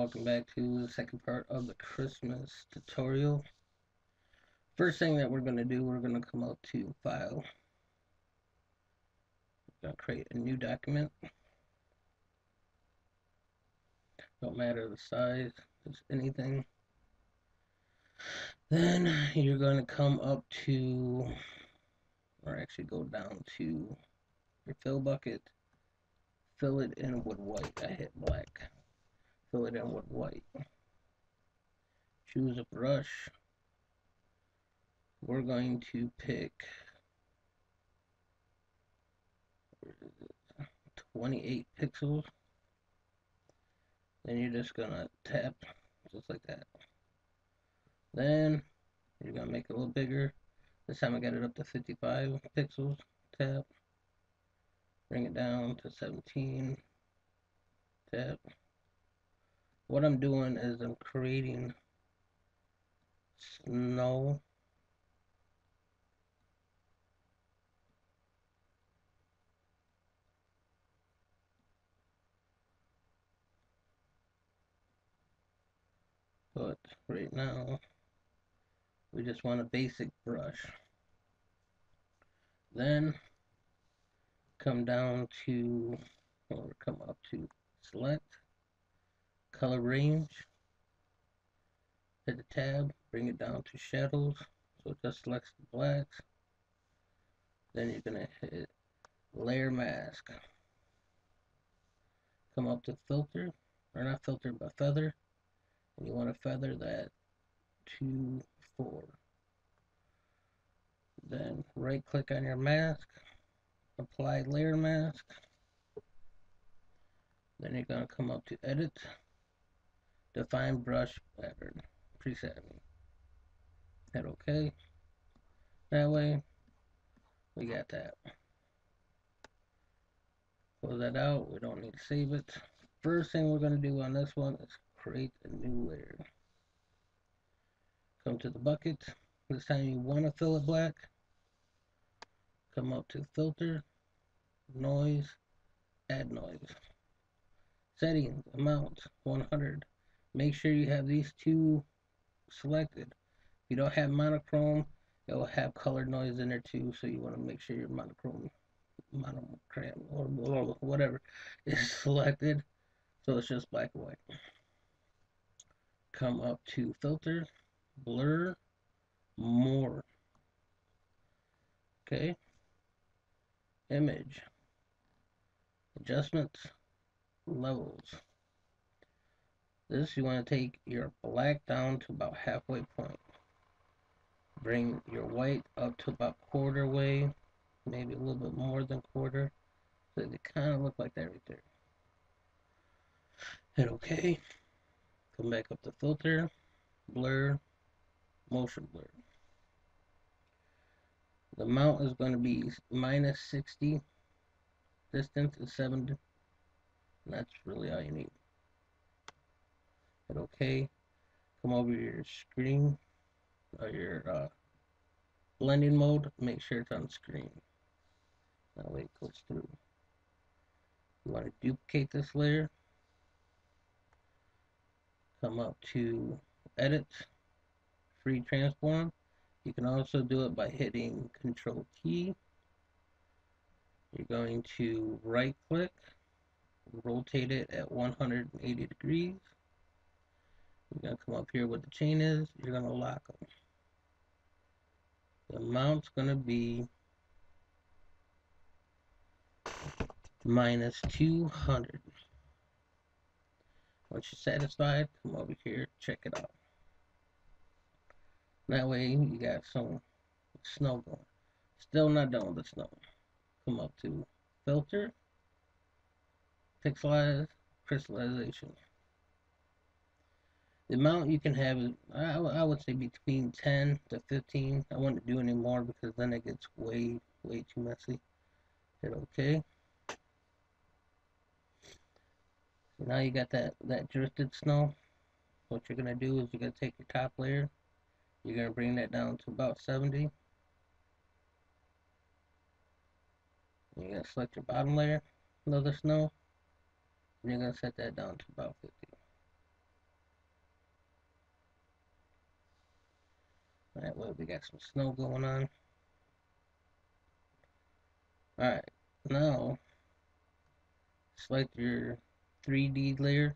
welcome back to the second part of the Christmas tutorial. First thing that we're going to do, we're going to come up to File. We're going to create a new document. Don't matter the size, just anything. Then you're going to come up to, or actually go down to your fill bucket. Fill it in with white. I hit black. Fill it in with white. Choose a brush. We're going to pick 28 pixels. Then you're just gonna tap just like that. Then you're gonna make it a little bigger. This time I got it up to 55 pixels. Tap. Bring it down to 17. Tap. What I'm doing is I'm creating snow. But right now, we just want a basic brush. Then come down to, or come up to select, color range, hit the tab, bring it down to shadows, so it just selects the blacks. Then you're gonna hit layer mask, come up to filter, or not filter, but feather, and you want to feather that to 4. Then right click on your mask, apply layer mask. Then you're going to come up to edit, define brush pattern, preset. Hit OK. That way we got that. Close that out. We don't need to save it. First thing we're going to do on this one is create a new layer. Come to the bucket. This time you want to fill it black. Come up to filter, noise, add noise. Settings, amount, 100. Make sure you have these two selected. If you don't have monochrome, it will have colored noise in there too, so you want to make sure your monochrome or whatever is selected, so it's just black and white. Come up to filter, blur, more. Okay. Image, adjustments, levels. This you want to take your black down to about halfway point. Bring your white up to about quarter way, maybe a little bit more than quarter, so they kind of look like that right there. Hit OK. Come back up to filter, blur, motion blur. The amount is going to be minus 60. Distance is 70. And that's really all you need. Hit OK. Come over your screen or your blending mode. Make sure it's on screen. That way it goes through. You want to duplicate this layer. Come up to edit, free transform. You can also do it by hitting Control T. You're going to right click, rotate it at 180 degrees. You're going to come up here where the chain is. You're going to lock them. The amount's going to be minus 200. Once you're satisfied, come over here, check it out. That way you got some snow going. Still not done with the snow. Come up to filter, pixelize, crystallization. The amount you can have is, I would say between 10 to 15. I wouldn't do any more because then it gets way too messy. Hit OK. So now you got that drifted snow. What you're gonna do is you're gonna take your top layer. You're gonna bring that down to about 70. You're gonna select your bottom layer of the snow. And you're gonna set that down to about 50. That way we got some snow going on. Alright, now select your 3D layer,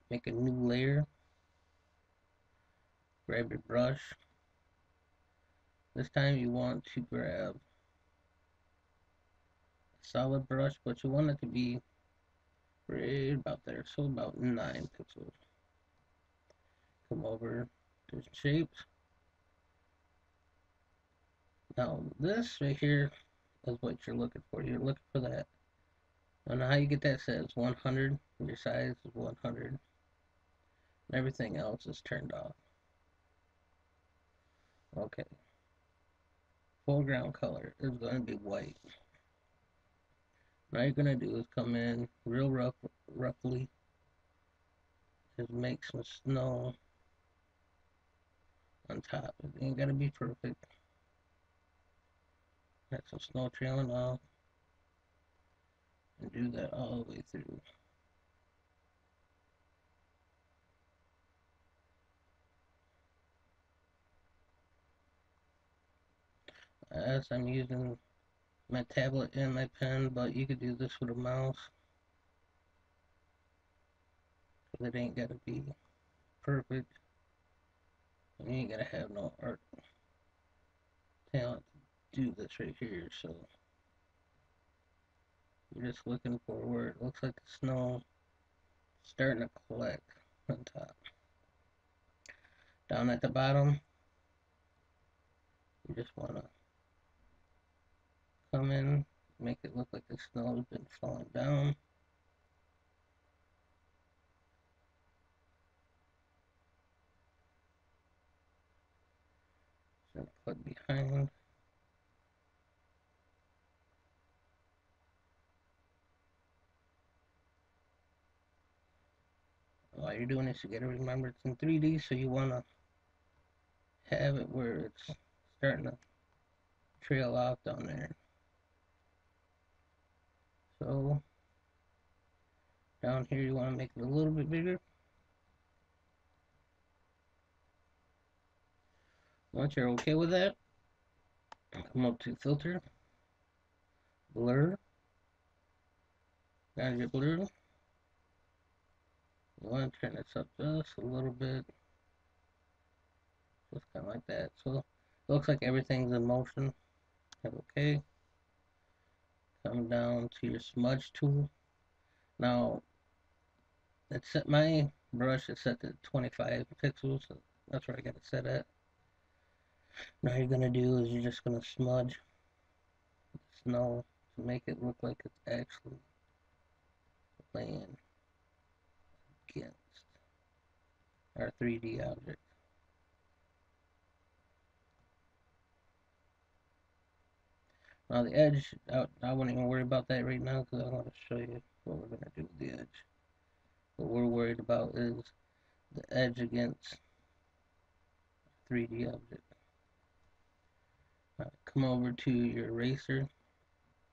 make a new layer, grab your brush. This time you want to grab a solid brush, but you want it to be right about there, so about 9 pixels. Come over to shapes. Now this right here is what you're looking for. You're looking for that. And how you get that set is 100. Your size is 100. And everything else is turned off. Okay. Foreground color is going to be white. Now you're going to do is come in real roughly. Just make some snow on top. It ain't got to be perfect. Got some snow trailing off. And do that all the way through. As I'm using my tablet and my pen, but you could do this with a mouse. It ain't got to be perfect. And you ain't got to have no art talent to do this right here. So you're just looking for where it looks like the snow starting to collect on top. Down at the bottom, you just want to come in, make it look like the snow has been falling down. So put behind. All you're doing is you got to remember it's in 3D, so you want to have it where it's starting to trail off down there. So down here you want to make it a little bit bigger. Once you're okay with that, come up to filter, blur, down your blur. You want to turn this up just a little bit, just kind of like that. So it looks like everything's in motion. Hit okay. Come down to your smudge tool. Now it's set, my brush is set to 25 pixels, so that's where I got it set at. Now you're gonna do is you're just gonna smudge snow to make it look like it's actually laying against our 3D object. Now the edge, I won't even worry about that right now because I want to show you what we're gonna do with the edge. What we're worried about is the edge against 3D object. Come over to your eraser.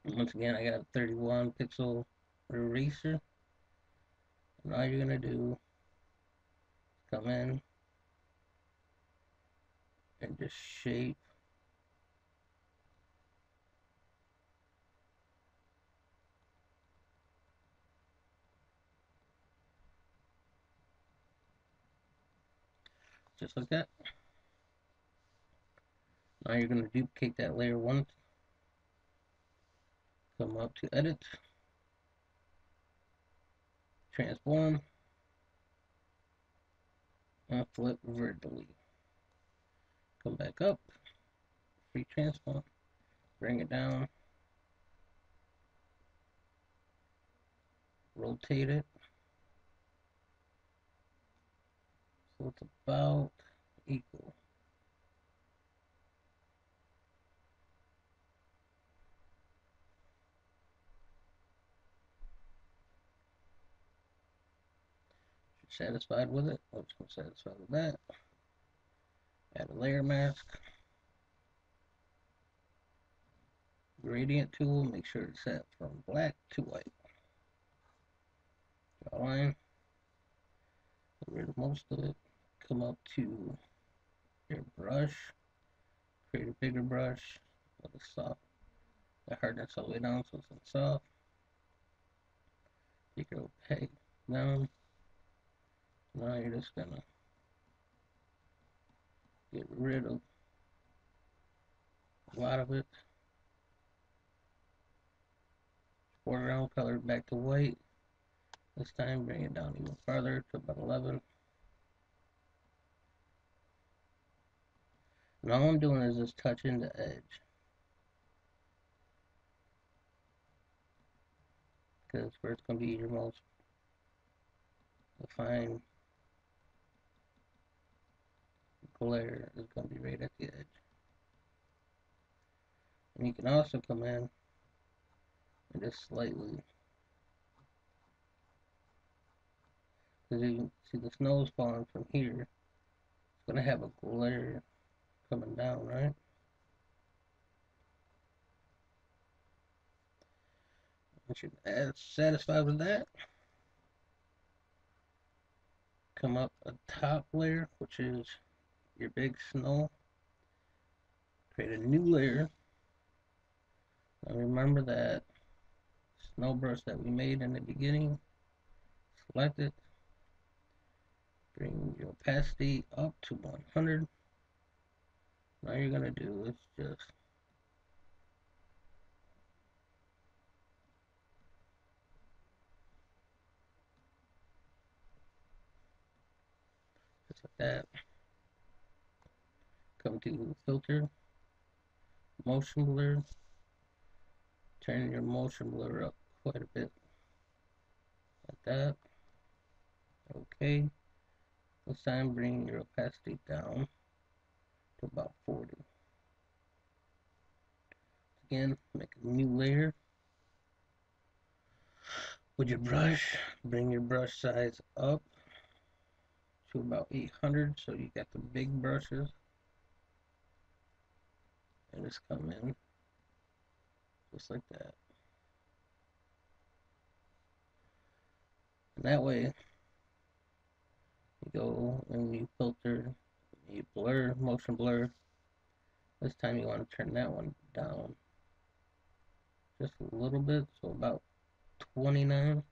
Once again, I got a 31 pixel eraser. And all you're gonna do is come in and just shape just like that. Now you're gonna duplicate that layer once. Come up to edit, transform, and flip vertically. Come back up, free transform, bring it down, rotate it so it's about equal. If you're satisfied with it, I'm satisfied with that. Add a layer mask, gradient tool, make sure it's set from black to white. Draw a line, get rid of most of it, come up to your brush, create a bigger brush with a soft, the hardness all the way down so it's soft. Take your opaque down. Now you're just gonna get rid of a lot of it. Foreground color back to white. This time bring it down even farther to about 11. And all I'm doing is just touching the edge, because where it's going to be your most defined glare is going to be right at the edge. And you can also come in and just slightly, because you can see the snow's falling from here, it's going to have a glare coming down, right? Once you're satisfied with that, come up a top layer, which is your big snow. Create a new layer. Now remember that snow brush that we made in the beginning. Select it. Bring your opacity up to 100. Now you're going to do is just like that. Come to filter, motion blur. Turn your motion blur up quite a bit, like that. Okay. This time bring your opacity down to about 40. Again, make a new layer. With your brush, bring your brush size up to about 800, so you got the big brushes. And just come in just like that. And that way, you go and you filter, you blur, motion blur. This time you want to turn that one down just a little bit, so about 29.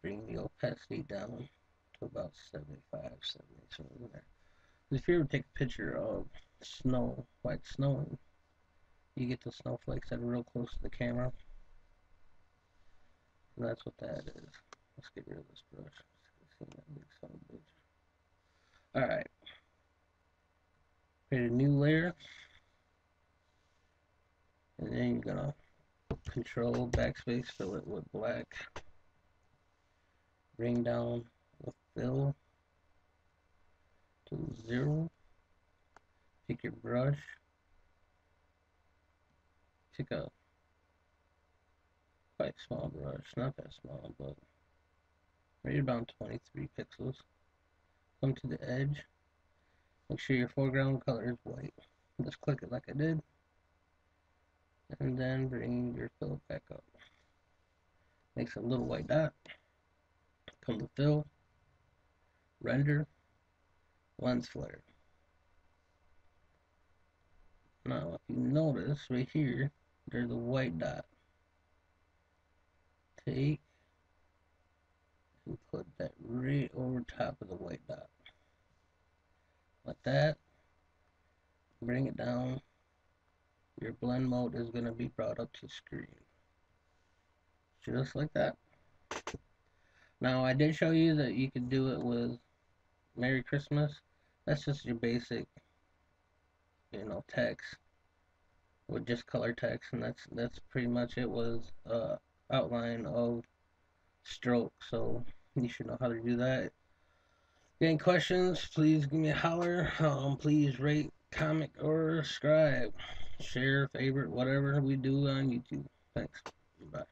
Bring the opacity down to about 75, 70, there. If you ever take a picture of snow, like snowing, you get the snowflakes that are real close to the camera. And that's what that is. Let's get rid of this brush. See that big son of a bitch. Alright. Create a new layer. And then you're gonna control backspace, fill it with black. Bring down the fill to 0. Pick your brush. Pick a quite small brush, not that small, but right about 23 pixels. Come to the edge. Make sure your foreground color is white. Just click it like I did. And then bring your fill back up. Make a little white dot. Come to fill. Render. Lens flare. Now if you notice right here, there's a white dot. Take and put that right over top of the white dot. Like that. Bring it down. Your blend mode is going to be brought up to screen. Just like that. Now I did show you that you could do it with Merry Christmas. That's just your basic, text with just color text, and that's pretty much it. Was outline of stroke, so you should know how to do that. Any questions, please give me a holler. Please rate, comment, or subscribe, share, favorite, whatever we do on YouTube. Thanks. Bye.